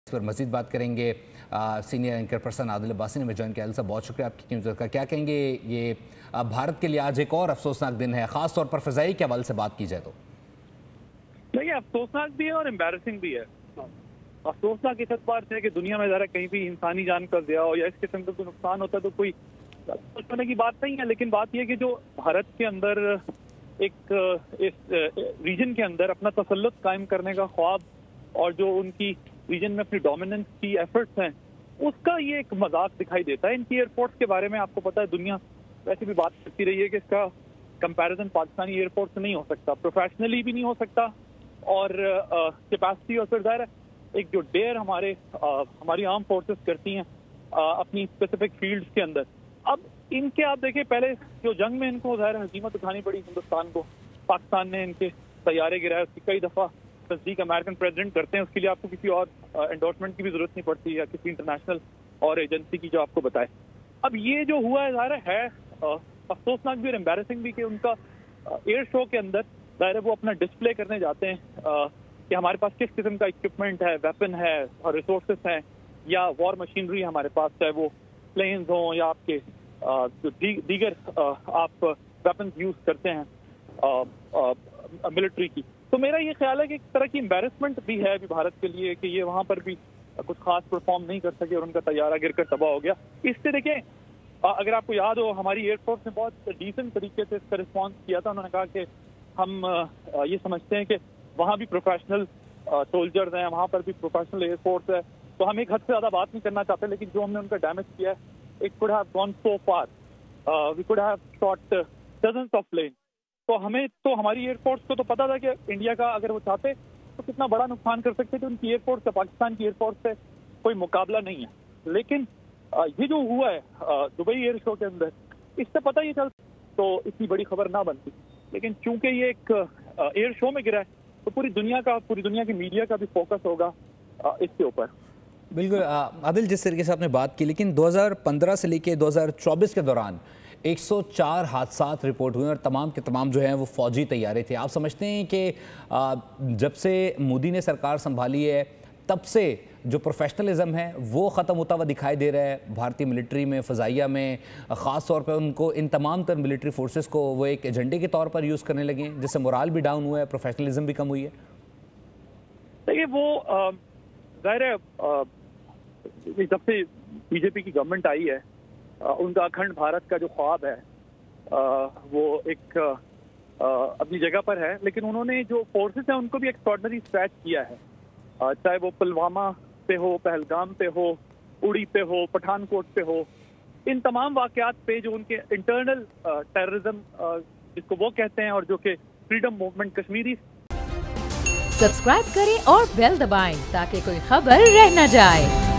इस पर मज़ीद बात करेंगे। Senior anchor person Adil Abbasi ने हमें ज्वाइन किया। साहब बहुत शुक्रिया आपकी कीमत का। क्या कहेंगे, ये भारत के लिए आज एक और अफसोसनाक दिन है, ख़ास तौर पर फ़ज़ाई के हवाले से बात की जाए तो? देखिए, अफसोसनाक भी है और एम्बैरसिंग भी है। अफसोसनाक इस बात से है कि दुनिया में ज़रा कहीं भी इंसानी जान कर दिया हो या इस किस्म का कोई नुकसान होता है तो कोई सोचने की बात नहीं है। लेकिन बात यह कि जो भारत के अंदर इस रीजन के अंदर अपना तसल्लुत कायम करने का ख्वाब और जो उनकी रीजन में अपनी डोमिनेंस की एफर्ट्स हैं, उसका ये एक मजाक दिखाई देता है। इनकी एयरपोर्ट्स के बारे में आपको पता है, दुनिया वैसे भी बात करती रही है कि इसका कंपैरिजन पाकिस्तानी एयरपोर्ट से नहीं हो सकता, प्रोफेशनली भी नहीं हो सकता और कैपेसिटी और फिर ज़ाहिर एक जो डेयर हमारी आर्म फोर्सेस करती हैं अपनी स्पेसिफिक फील्ड्स के अंदर। अब इनके आप देखिए, पहले जो जंग में इनको ज़ाहिर हकीमत उठानी पड़ी हिंदुस्तान को, पाकिस्तान ने इनके तैयारे गिराए, उसकी कई दफ़ा तस्दीक अमेरिकन प्रेसिडेंट करते हैं, उसके लिए आपको किसी और एंडोर्समेंट की भी जरूरत नहीं पड़ती या किसी इंटरनेशनल और एजेंसी की जो आपको बताए। अब ये जो हुआ है ज़ाहिर है अफसोसनाक भी और एम्बैरसिंग भी कि उनका एयर शो के अंदर ज़ाहिर है वो अपना डिस्प्ले करने जाते हैं कि हमारे पास किस किस्म का इक्विपमेंट है, वेपन है और रिसोर्सेस हैं या वॉर मशीनरी हमारे पास, चाहे वो प्लेन्स हों या आपके जो दीगर आप वेपन्स यूज करते हैं मिलिट्री की। तो मेरा ये ख्याल है कि एक तरह की एम्बैरसमेंट भी है अभी भारत के लिए कि ये वहाँ पर भी कुछ खास परफॉर्म नहीं कर सके और उनका तैयारा गिरकर तबाह हो गया। इससे देखिए, अगर आपको याद हो, हमारी एयरफोर्स ने बहुत डिसेंट तरीके से इसका रिस्पॉन्स किया था। उन्होंने कहा कि हम ये समझते हैं कि वहाँ भी प्रोफेशनल सोल्जर्स हैं, वहाँ पर भी प्रोफेशनल एयरफोर्स है, तो हम एक हद से ज़्यादा बात नहीं करना चाहते। लेकिन जो हमने उनका डैमेज किया है, it could have gone so far, we could have shot dozens of plane. तो हमारी एयरफोर्स को तो पता था कि इंडिया का अगर वो चाहते तो कितना बड़ा नुकसान कर सकते थे। उनकी एयरफोर्स का पाकिस्तान की एयरफोर्स से कोई मुकाबला नहीं है। लेकिन ये जो हुआ है दुबई एयर शो के अंदर, इससे पता ये चलता तो इतनी बड़ी खबर ना बनती। लेकिन चूंकि ये एक एयर शो में गिरा है तो पूरी दुनिया की मीडिया का भी फोकस होगा इसके ऊपर। बिल्कुल आदिल, जिस तरीके से आपने बात की, लेकिन 2015 से लेकर 2024 के दौरान 104 हादसात रिपोर्ट हुए और तमाम के तमाम जो हैं वो फौजी तैयारे थे। आप समझते हैं कि जब से मोदी ने सरकार संभाली है तब से जो प्रोफेशनलिज्म है वो ख़त्म होता हुआ दिखाई दे रहा है भारतीय मिलिट्री में, फ़ज़ाइया में, ख़ास तौर पर उनको इन तमाम तर मिलिट्री फोर्सेस को वो एक एजेंडे के तौर पर यूज़ करने लगे हैं, जिससे मोराल भी डाउन हुआ है, प्रोफेशनलिज्म भी कम हुई है? देखिए, वो ज़ाहिर है जब से बीजेपी की गवर्नमेंट आई है उनका अखंड भारत का जो ख्वाब है वो एक अपनी जगह पर है। लेकिन उन्होंने जो फोर्सेस हैं उनको भी एक्स्ट्राऑर्डिनरी स्ट्रेच किया है, चाहे वो पुलवामा पे हो, पहलगाम पे हो, उड़ी पे हो, पठानकोट पे हो, इन तमाम वाकयात पे जो उनके इंटरनल टेररिज्म जिसको वो कहते हैं और जो कि फ्रीडम मूवमेंट कश्मीरी। सब्सक्राइब करें और बेल दबाएं ताकि कोई खबर रह न जाए।